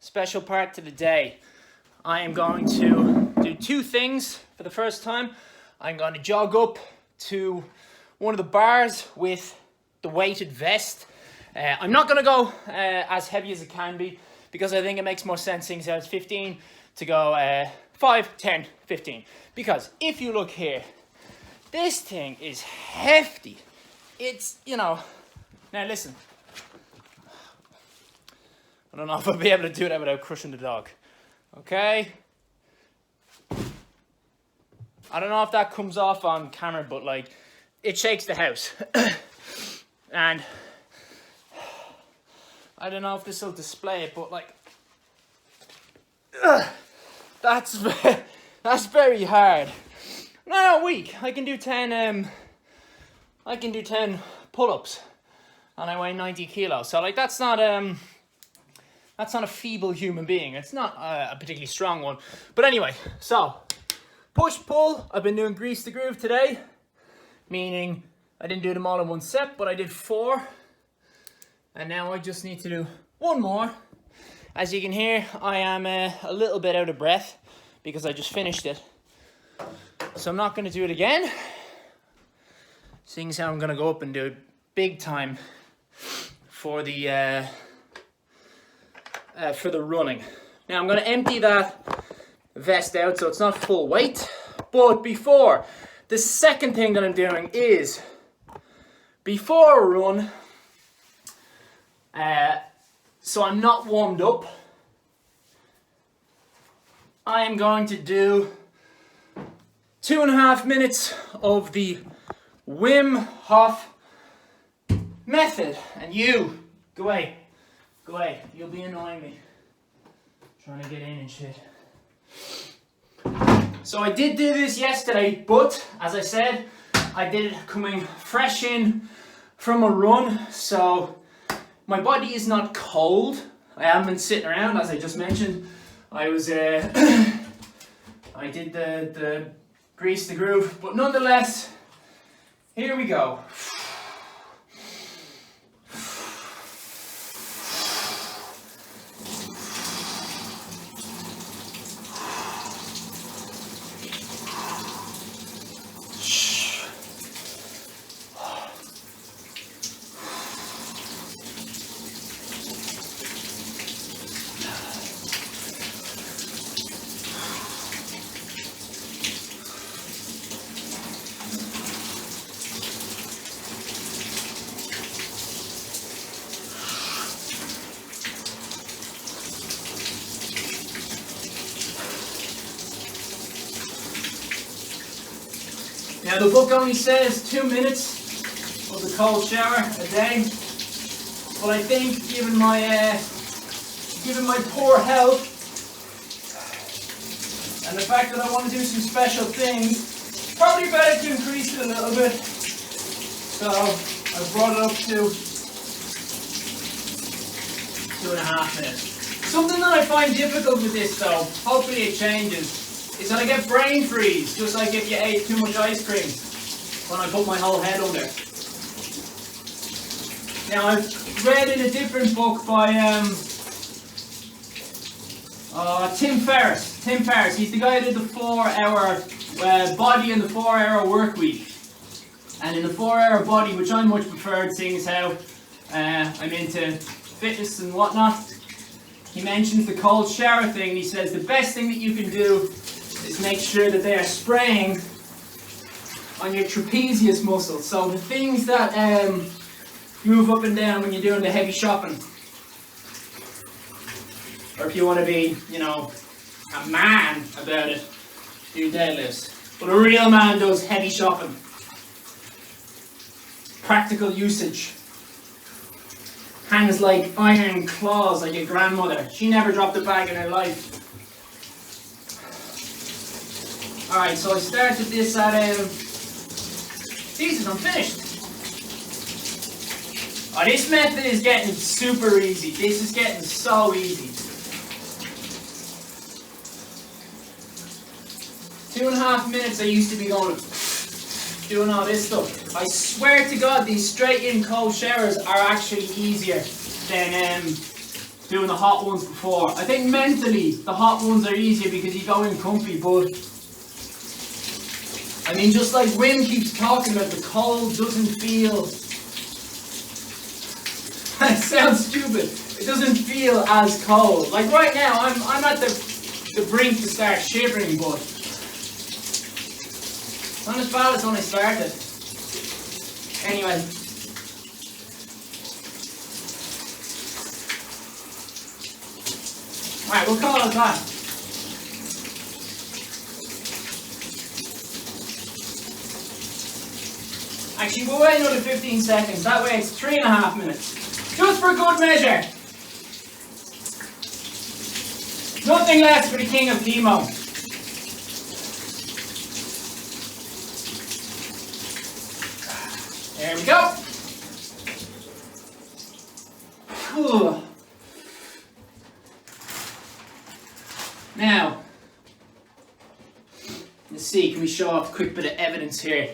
special part to the day. I am going to do two things for the first time. I'm going to jog up to one of the bars with the weighted vest. I'm not going to go as heavy as it can be because I think it makes more sense since I was 15 to go 5, 10, 15. Because if you look here, this thing is hefty. It's, you know, now listen. I don't know if I'll be able to do that without crushing the dog. Okay? I don't know if that comes off on camera, but like, it shakes the house. And I don't know if this will display it, but like, that's very hard. No, weak. I can do 10 pull-ups and I weigh 90 kilos. So like, that's not a feeble human being. It's not a particularly strong one. But anyway, so push pull. I've been doing grease the groove today, meaning I didn't do them all in one set, but I did 4. And now I just need to do one more. As you can hear, I am a little bit out of breath because I just finished it. So I'm not going to do it again. Seeing as how I'm going to go up and do it big time for the running. Now I'm going to empty that vest out so it's not full weight. But before, the second thing that I'm doing is, before a run, so I'm not warmed up, I am going to do 2.5 minutes of the Wim Hof method. And you, go away, you'll be annoying me. Trying to get in and shit. So I did do this yesterday, but as I said, I did it coming fresh in from a run, so my body is not cold. I haven't been sitting around, as I just mentioned. I was, I did the grease the groove, but nonetheless, here we go. Now the book only says 2 minutes of the cold shower a day, but I think given my poor health and the fact that I want to do some special things, it's probably better to increase it a little bit. So I brought it up to 2.5 minutes. Something that I find difficult with this though, hopefully it changes, is that I get brain freeze, just like if you ate too much ice cream when I put my whole head under. Now I've read in a different book by Tim Ferriss. He's the guy who did the 4-hour body and the 4-hour work week. And in the 4-hour body, which I much preferred, seeing as how I'm into fitness and whatnot, he mentions the cold shower thing, and he says the best thing that you can do is make sure that they are spraying on your trapezius muscles. So the things that move up and down when you're doing the heavy shopping. Or if you want to be, you know, a man about it, do deadlifts. But a real man does heavy shopping. Practical usage. Hands like iron claws like your grandmother. She never dropped a bag in her life. Alright, so I started this at, Jesus, I'm finished. Oh, this method is getting super easy. This is getting so easy. 2.5 minutes I used to be going, doing all this stuff. I swear to God, these straight in cold showers are actually easier than doing the hot ones before. I think mentally the hot ones are easier because you go in comfy, but I mean, just like Wim keeps talking about, the cold doesn't feel, it sounds stupid, it doesn't feel as cold. Like right now, I'm at the brink to start shivering, but it's not as bad as when I started. Anyway. Alright, we'll call it that. Actually, we'll wait another 15 seconds. That way it's 3.5 minutes. Just for good measure. Nothing less for the king of chemo. There we go. Whew. Now, let's see, can we show off a quick bit of evidence here?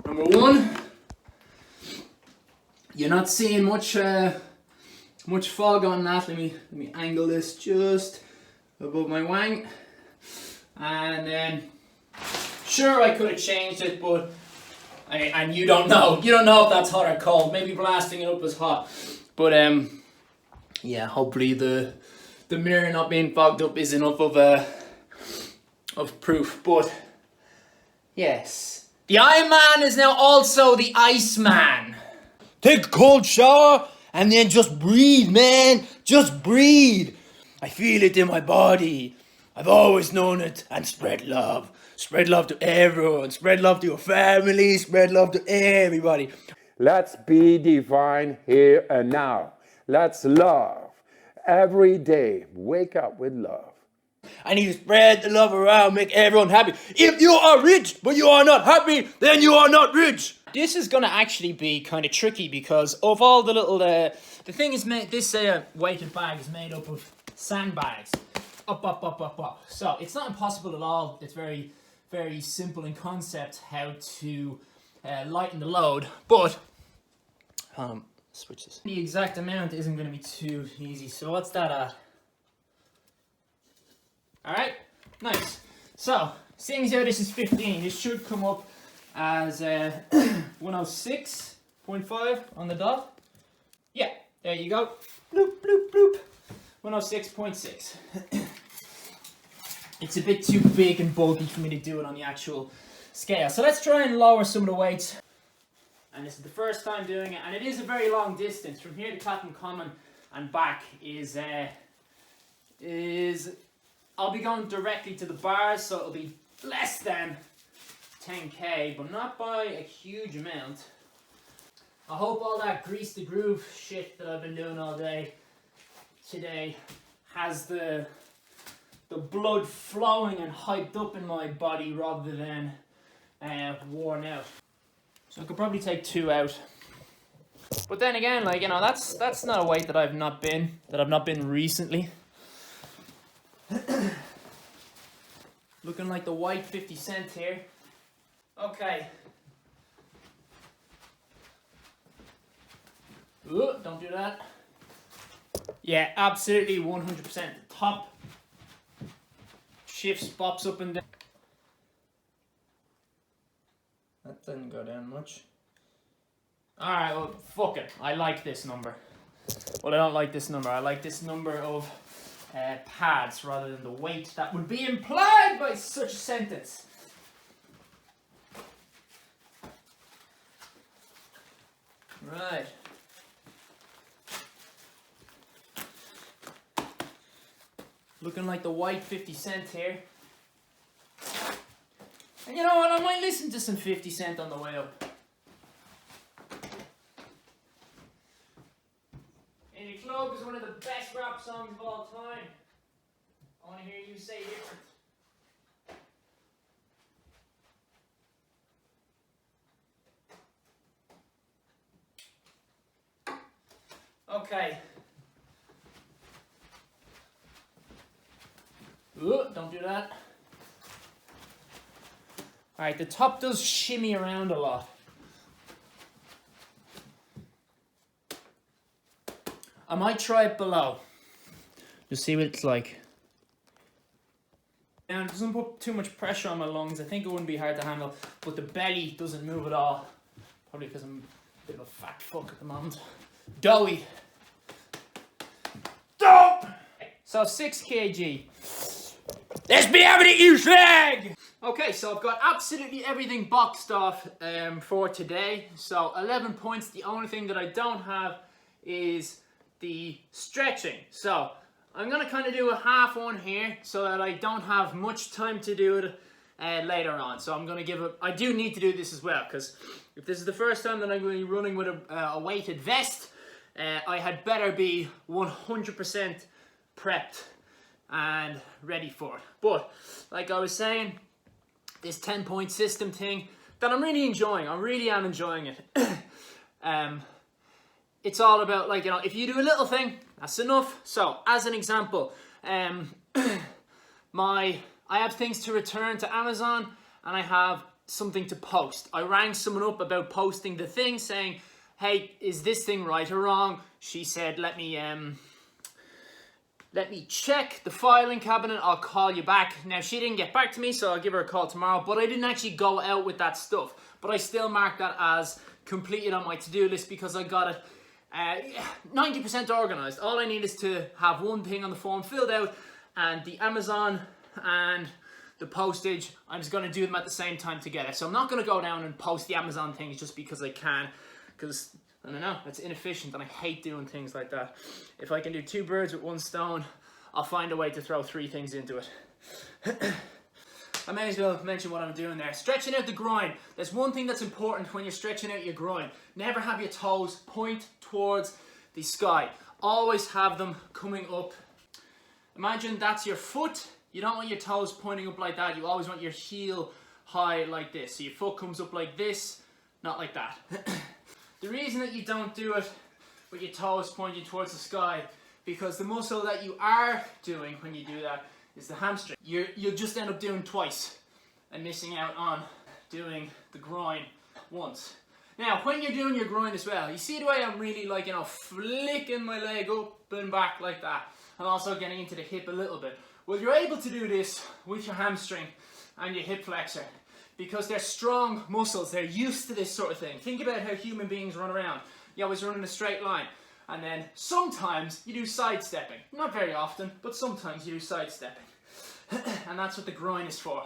Number one, you're not seeing much fog on that. Let me angle this just above my wang. And then, sure, I could have changed it, but and you don't know if that's hot or cold. Maybe blasting it up is hot, but yeah, hopefully the mirror not being fogged up is enough of proof. But yes, the Iron Man is now also the Ice Man. Take a cold shower and then just breathe, man. Just breathe. I feel it in my body. I've always known it. And spread love. Spread love to everyone. Spread love to your family. Spread love to everybody. Let's be divine here and now. Let's love. Every day, wake up with love. I need to spread the love around, make everyone happy. If you are rich, but you are not happy, then you are not rich. This is going to actually be kind of tricky because of all the little, the thing is made, this weighted bag is made up of sandbags. Up. So it's not impossible at all. It's very, very simple in concept how to lighten the load, but switch this. The exact amount isn't going to be too easy. So what's that at? Alright, nice. So, seeing as how this is 15, this should come up as 106.5 on the dot. Yeah, there you go. Bloop, bloop, bloop. 106.6. It's a bit too big and bulky for me to do it on the actual scale. So let's try and lower some of the weights. And this is the first time doing it, and it is a very long distance. From here to Clapham Common and back is I'll be going directly to the bars, so it'll be less than 10k, but not by a huge amount. I hope all that grease the groove shit that I've been doing all day today has the blood flowing and hyped up in my body rather than worn out. So I could probably take 2 out. But then again, like, you know, that's not a weight that I've not been recently. Looking like the white 50 cent here. Okay. Ooh, don't do that. Yeah, absolutely 100%. Top shifts, bops up and down. That didn't go down much. Alright, well, fuck it. I like this number. Well, I don't like this number. I like this number of pads rather than the weight that would be implied by such a sentence. Right. Looking like the white 50 cent here. And you know what, I might listen to some 50 Cent on the way up. In the Club is one of the best rap songs of all time. I want to hear you say different. Okay. Ooh, don't do that. Alright, the top does shimmy around a lot. I might try it below. Just see what it's like. And it doesn't put too much pressure on my lungs. I think it wouldn't be hard to handle, but the belly doesn't move at all. Probably because I'm a bit of a fat fuck at the moment. Doughy. Dope! So 6 kg. Let's be able to use leg! Okay, so I've got absolutely everything boxed off for today. So 11 points. The only thing that I don't have is the stretching. So I'm going to kind of do a half one here so that I don't have much time to do it later on. So I'm going to give it, I do need to do this as well, because if this is the first time that I'm going to be running with a weighted vest, I had better be 100% prepped and ready for it. But like I was saying, this 10-point system thing that I'm really enjoying, I really am enjoying it. It's all about, like, you know, if you do a little thing, that's enough. So as an example, I have things to return to Amazon and I have something to post. I rang someone up about posting the thing, saying, hey, is this thing right or wrong? She said, let me check the filing cabinet, I'll call you back. Now, she didn't get back to me, so I'll give her a call tomorrow, but I didn't actually go out with that stuff. But I still marked that as completed on my to-do list because I got it 90% organized. All I need is to have one thing on the form filled out, and the Amazon and the postage, I'm just going to do them at the same time together. So I'm not going to go down and post the Amazon things just because I can, because I don't know, it's inefficient and I hate doing things like that. If I can do 2 birds with 1 stone, I'll find a way to throw 3 things into it. I may as well mention what I'm doing there. Stretching out the groin. There's one thing that's important when you're stretching out your groin. Never have your toes point towards the sky. Always have them coming up. Imagine that's your foot. You don't want your toes pointing up like that. You always want your heel high like this. So your foot comes up like this, not like that. The reason that you don't do it with your toes pointing towards the sky, because the muscle that you are doing when you do that is the hamstring. You'll just end up doing twice and missing out on doing the groin once. Now, when you're doing your groin as well, you see the way I'm really, like, you know, flicking my leg up and back like that, and also getting into the hip a little bit. Well, you're able to do this with your hamstring and your hip flexor because they're strong muscles. They're used to this sort of thing. Think about how human beings run around. You always run in a straight line. And then sometimes you do sidestepping. Not very often, but sometimes you do sidestepping. And that's what the groin is for.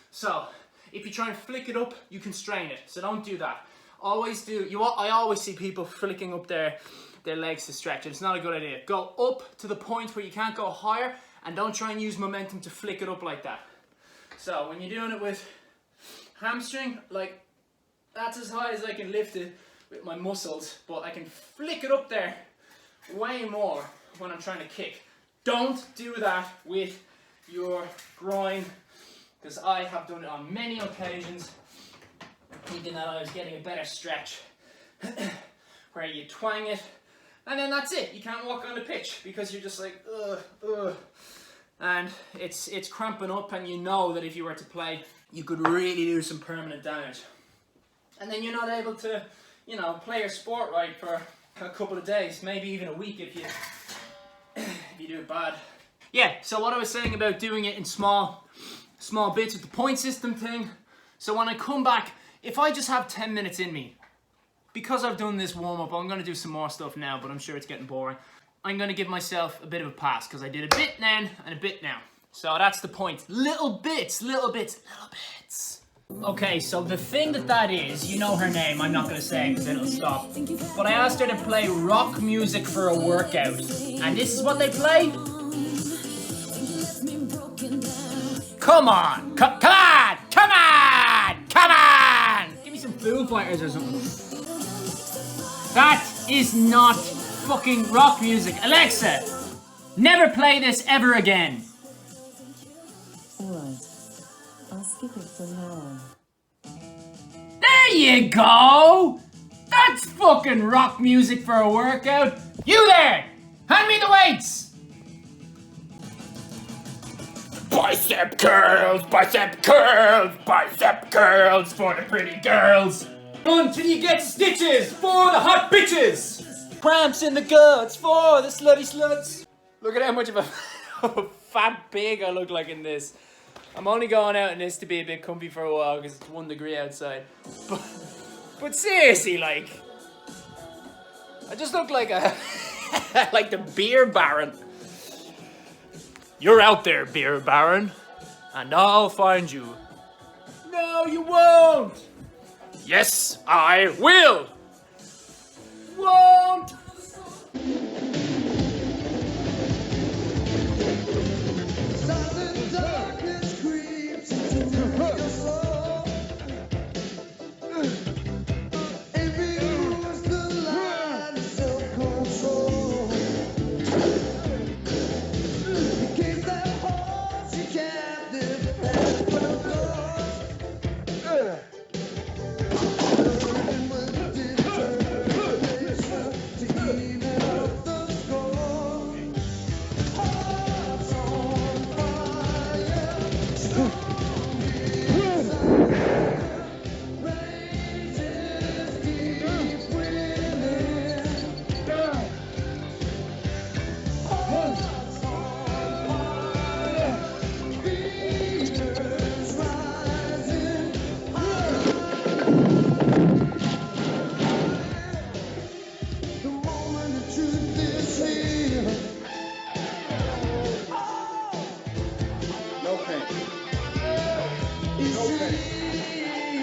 So, if you try and flick it up, you can strain it. So don't do that. Always do, I always see people flicking up their legs to stretch it. It's not a good idea. Go up to the point where you can't go higher, and don't try and use momentum to flick it up like that. So, when you're doing it with hamstring, like, that's as high as I can lift it with my muscles, but I can flick it up there way more when I'm trying to kick. Don't do that with your groin, because I have done it on many occasions, thinking that I was getting a better stretch, where you twang it, and then that's it. You can't walk on the pitch because you're just like, ugh, and it's cramping up, and you know that if you were to play, you could really do some permanent damage. And then you're not able to, you know, play your sport right for a couple of days, maybe even a week if you do it bad. Yeah, so what I was saying about doing it in small bits with the point system thing. So when I come back, if I just have 10 minutes in me, because I've done this warm-up, I'm going to do some more stuff now, but I'm sure it's getting boring. I'm going to give myself a bit of a pass, because I did a bit then and a bit now. So that's the point. Little bits. Okay, so the thing that is, you know her name, I'm not going to say it because then it'll stop. But I asked her to play rock music for a workout. And this is what they play? Come on! Come on! Give me some Foo Fighters or something. That is not fucking rock music. Alexa, never play this ever again. Alright, I'll skip it from now on. There you go! That's fucking rock music for a workout. You there! Hand me the weights! Bicep curls, bicep curls, bicep curls for the pretty girls. Run till you get stitches for the hot bitches! cramps in the guts for the slutty sluts. Look at how much of a, of a fat pig I look like in this. I'm only going out in this to be a bit comfy for a while because it's 1 degree outside. But seriously, like, I just look like a like the beer baron. You're out there, beer baron, and I'll find you. No, you won't. Yes, I will. Won't.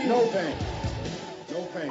No pain. No pain.